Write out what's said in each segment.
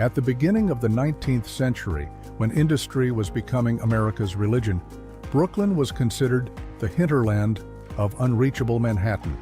At the beginning of the 19th century, when industry was becoming America's religion, Brooklyn was considered the hinterland of unreachable Manhattan,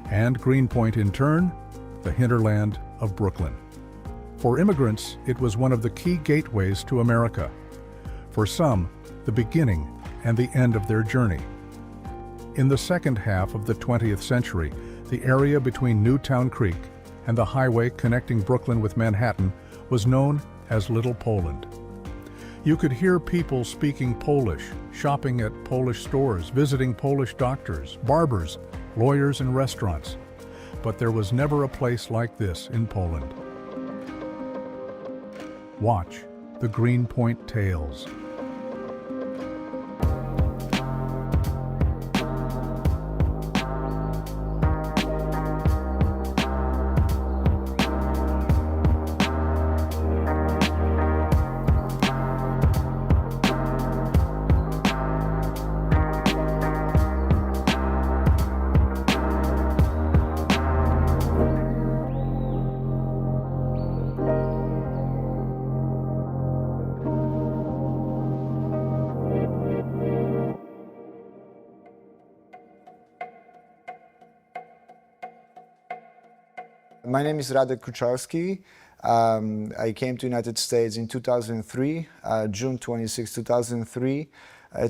and Greenpoint, in turn, the hinterland of Brooklyn. For immigrants, it was one of the key gateways to America. For some, the beginning and the end of their journey. In the second half of the 20th century, the area between Newtown Creek and the highway connecting Brooklyn with Manhattan was known as Little Poland. You could hear people speaking Polish, shopping at Polish stores, visiting Polish doctors, barbers, lawyers, and restaurants. But there was never a place like this in Poland. Watch the Greenpoint Tales. My name is Radek Kucharski. I came to the United States in 2003, June 26, 2003,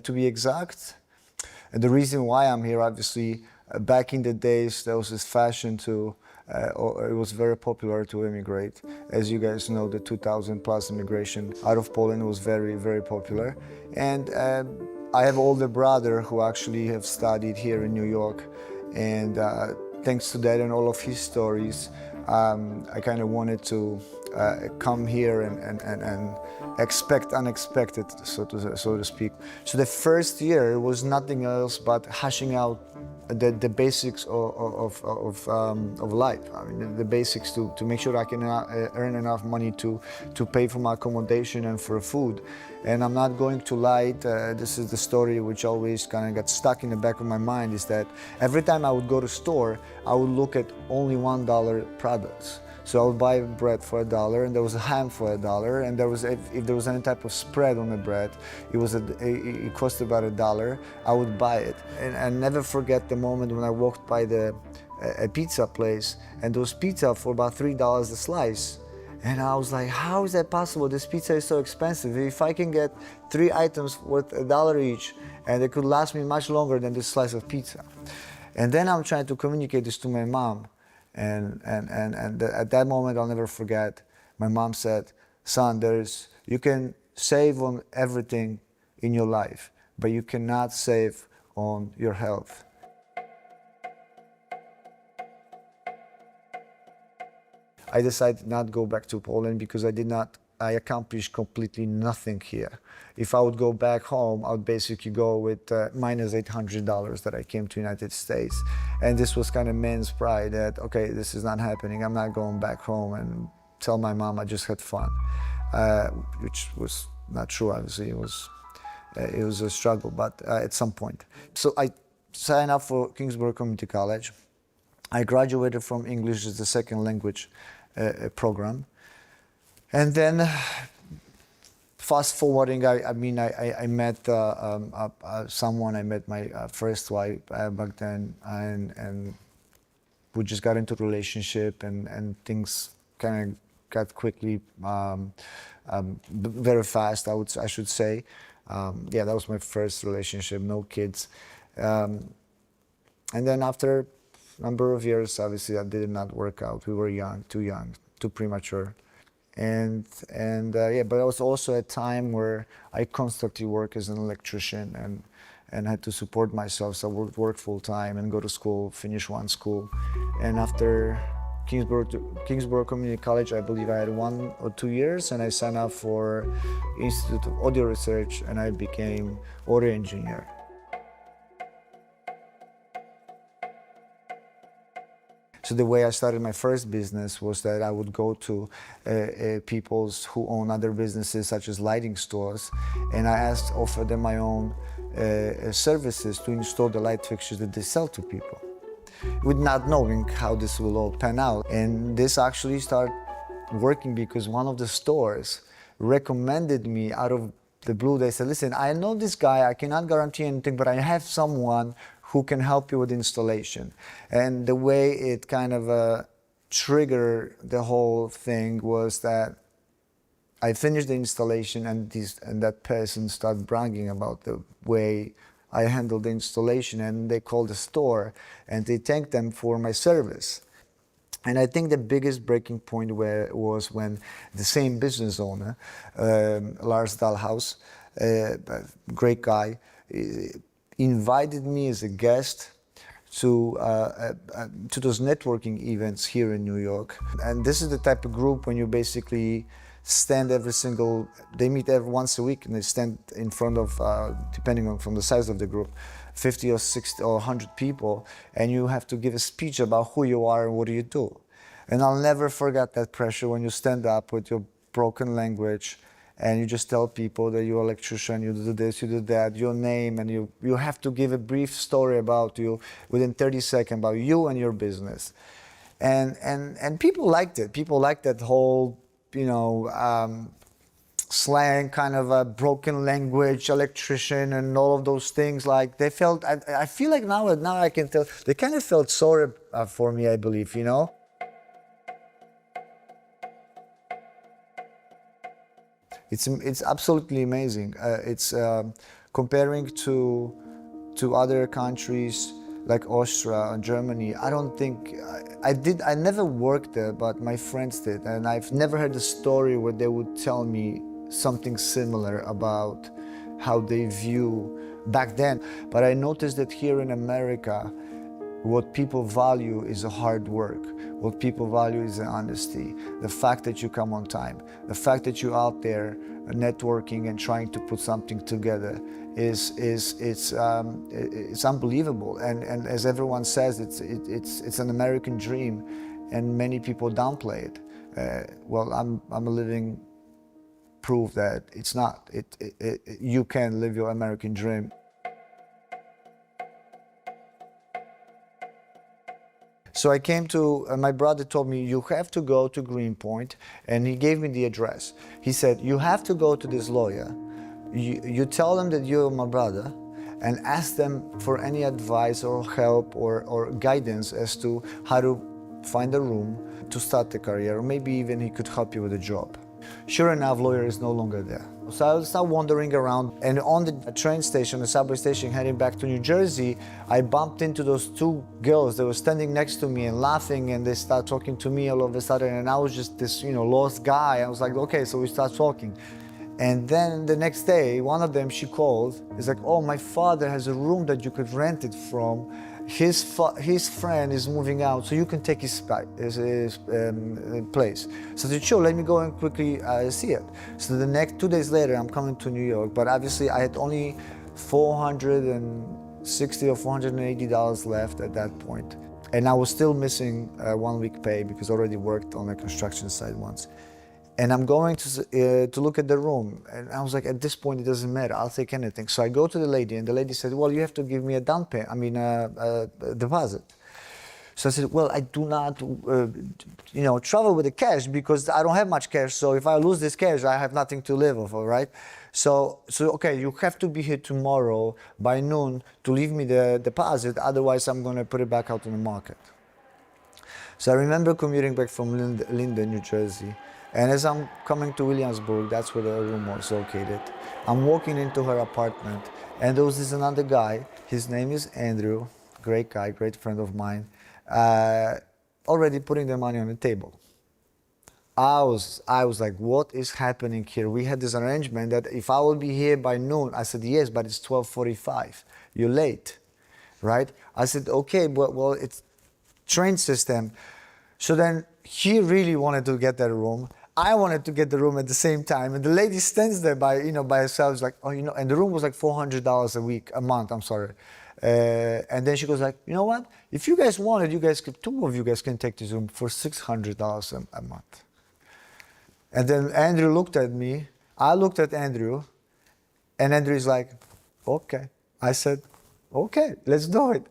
to be exact. And the reason why I'm here, obviously, back in the days, there was this fashion to, it was very popular to immigrate. As you guys know, the 2000 plus immigration out of Poland was very, very popular. And I have an older brother who actually have studied here in New York. And thanks to that and all of his stories, I kind of wanted to come here and expect unexpected, so to speak. So the first year was nothing else but hashing out the basics of life. I mean, the basics to make sure I can earn enough money to pay for my accommodation and for food. And I'm not going to lie, this is the story which always kind of got stuck in the back of my mind, is that every time I would go to store, I would look at only $1 products. So I would buy bread for $1, and there was a ham for $1, and there was, if there was any type of spread on the bread, it cost about $1. I would buy it, and I never forget the moment when I walked by a pizza place, and those pizza for about $3 a slice. And I was like, how is that possible? This pizza is so expensive. If I can get 3 items worth $1 each, and it could last me much longer than this slice of pizza. And then I'm trying to communicate this to my mom. And at that moment, I'll never forget, my mom said, son, you can save on everything in your life, but you cannot save on your health. I decided not to go back to Poland because I accomplished completely nothing here. If I would go back home, I would basically go with minus $800 that I came to the United States. And this was kind of man's pride that, okay, this is not happening. I'm not going back home and tell my mom I just had fun, which was not true, obviously. It was a struggle, but at some point. So I signed up for Kingsborough Community College. I graduated from English as a second language program. And then, fast forwarding, I met someone. I met my first wife back then, and we just got into a relationship, and things kind of got quickly, very fast. I should say. Yeah, that was my first relationship. No kids, and then after a number of years, obviously, that did not work out. We were young, too premature. And yeah, but it was also a time where I constantly worked as an electrician and had to support myself. So I would work full time and go to school, finish one school. And after Kingsborough Community College, I believe I had 1 or 2 years, and I signed up for Institute of Audio Research, and I became audio engineer. So the way I started my first business was that I would go to people who own other businesses, such as lighting stores, and I offer them my own services to install the light fixtures that they sell to people, with not knowing how this will all pan out. And this actually started working because one of the stores recommended me out of the blue. They said, listen, I know this guy, I cannot guarantee anything, but I have someone who can help you with installation. And the way it kind of triggered the whole thing was that I finished the installation, and that person started bragging about the way I handled the installation, and they called the store and they thanked them for my service. And I think the biggest breaking point was when the same business owner, Lars Dahlhaus, a great guy, invited me as a guest to those networking events here in New York. And this is the type of group when you basically stand they meet once a week, and they stand in front of, depending on from the size of the group, 50 or 60 or 100 people, and you have to give a speech about who you are and what do you do. And I'll never forget that pressure when you stand up with your broken language and you just tell people that you're an electrician, you do this, you do that, your name, and you have to give a brief story about you within 30 seconds about you and your business. And people liked it. People liked that whole, slang, kind of a broken language, electrician, and all of those things. Like they felt, I feel like now I can tell, they kind of felt sorry for me, I believe, It's absolutely amazing. It's comparing to other countries like Austria and Germany. I don't think I never worked there, but my friends did, and I've never heard a story where they would tell me something similar about how they view back then. But I noticed that here in America, what people value is the hard work. What people value is the honesty, the fact that you come on time, the fact that you're out there networking and trying to put something together it's unbelievable. And as everyone says, it's an American dream, and many people downplay it. Well, I'm a living proof that it's not. You can live your American dream. So I came to, my brother told me, you have to go to Greenpoint, and he gave me the address. He said, you have to go to this lawyer, you tell them that you're my brother, and ask them for any advice or help or guidance as to how to find a room to start the career, or maybe even he could help you with a job. Sure enough, lawyer is no longer there. So I started wandering around, and on the train station, the subway station, heading back to New Jersey, I bumped into those two girls that were standing next to me and laughing, and they started talking to me all of a sudden, and I was just this, lost guy. I was like, okay, so we start talking. And then the next day, one of them, she called, it's like, oh, my father has a room that you could rent it from. His friend is moving out, so you can take his place. So I said, sure, let me go and quickly see it. So the next 2 days later, I'm coming to New York, but obviously I had only $460 or $480 left at that point. And I was still missing 1 week pay because I already worked on a construction site once. And I'm going to look at the room, and I was like, at this point, it doesn't matter. I'll take anything. So I go to the lady, and the lady said, well, you have to give me a down payment. A deposit. So I said, well, I do not, travel with the cash because I don't have much cash. So if I lose this cash, I have nothing to live off of, right? So okay, you have to be here tomorrow by noon to leave me the deposit. Otherwise, I'm going to put it back out on the market. So I remember commuting back from Linden, New Jersey. And as I'm coming to Williamsburg, that's where the room was located, I'm walking into her apartment, and there was this another guy. His name is Andrew, great guy, great friend of mine, already putting the money on the table. I was like, what is happening here? We had this arrangement that if I will be here by noon, I said, yes, but it's 12:45. You're late, right? I said, okay, well, it's train system. So then he really wanted to get that room. I wanted to get the room at the same time, and the lady stands there by herself, like, oh, and the room was like $400 a month. I'm sorry. And then she goes like, you know what? If you guys wanted, two of you guys can take this room for $600 a month. And then Andrew looked at me. I looked at Andrew, and Andrew's like, okay. I said, okay, let's do it.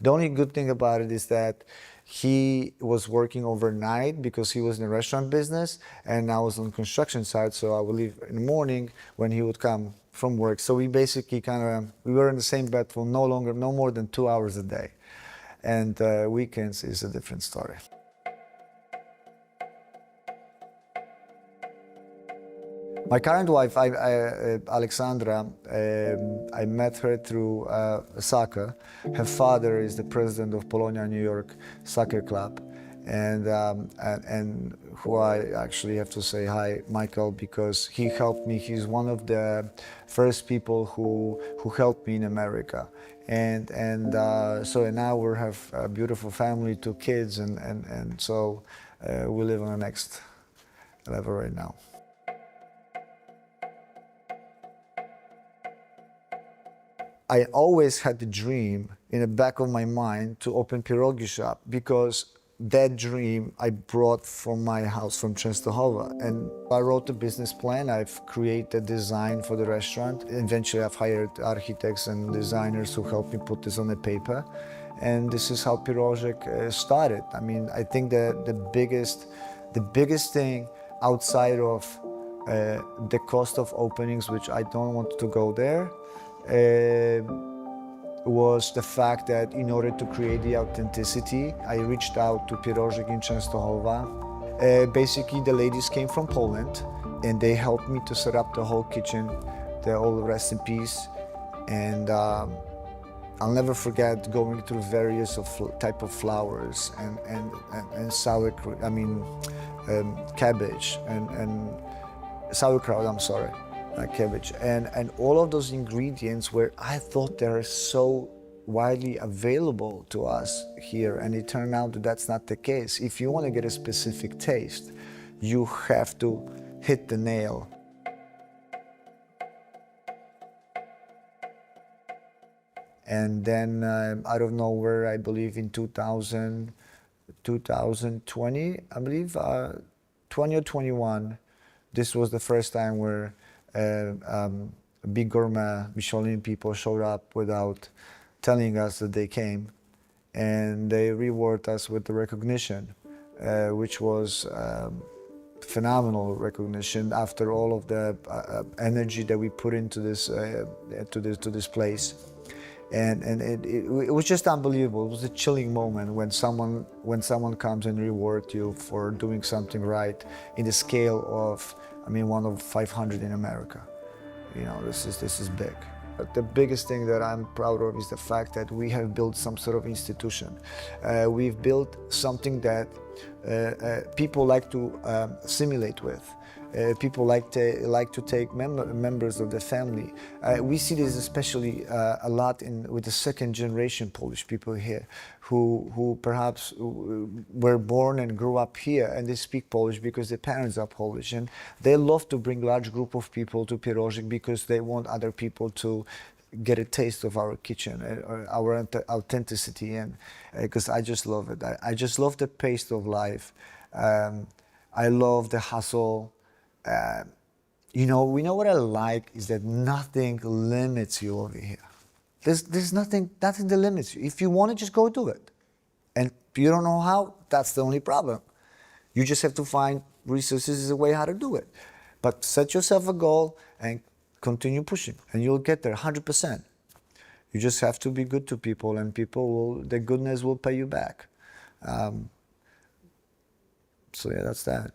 The only good thing about it is that He was working overnight because he was in the restaurant business, and I was on construction site, so I would leave in the morning when he would come from work. So we basically we were in the same bed for no more than 2 hours a day. And weekends is a different story. My current wife, Alexandra, I met her through soccer. Her father is the president of Polonia New York Soccer Club, and who I actually have to say hi, Michael, because he helped me. He's one of the first people who helped me in America, and so now we have a beautiful family, 2 kids, and so we live on the next level right now. I always had the dream in the back of my mind to open pierogi shop, because that dream I brought from my house from Częstochowa. And I wrote a business plan, I've created a design for the restaurant. Eventually I've hired architects and designers who helped me put this on the paper. And this is how Pirozek started. I mean, I think the biggest thing outside of the cost of openings, which I don't want to go there, was the fact that in order to create the authenticity, I reached out to Pirozek in Częstochowa. Basically, the ladies came from Poland, and they helped me to set up the whole kitchen. They're all rest in peace. And I'll never forget going through various type of flours and sauerkraut, cabbage and sauerkraut, I'm sorry. Cabbage and all of those ingredients where I thought they're so widely available to us here, and it turned out that that's not the case. If you want to get a specific taste, you have to hit the nail. And then out of nowhere, I believe in 2020, I believe 20 or 21, this was the first time where big gourmet Michelin people showed up without telling us that they came, and they reward us with the recognition, which was phenomenal recognition after all of the energy that we put into this to this place, and it was just unbelievable. It was a chilling moment when someone comes and rewards you for doing something right in the scale of, one of 500 in America. This is big. But the biggest thing that I'm proud of is the fact that we have built some sort of institution. We've built something that people like to assimilate with. People like to take members of the family. We see this especially a lot with the second generation Polish people here, who perhaps were born and grew up here, and they speak Polish because their parents are Polish, and they love to bring large group of people to Pirozek because they want other people to get a taste of our kitchen, our authenticity, and because I just love it. I just love the pace of life. I love the hustle. We know what I like is that nothing limits you over here. There's nothing that limits you. If you want to, just go do it. And if you don't know how, that's the only problem. You just have to find resources, a way how to do it. But set yourself a goal and continue pushing, and you'll get there 100%. You just have to be good to people, and the goodness will pay you back. So yeah, that's that.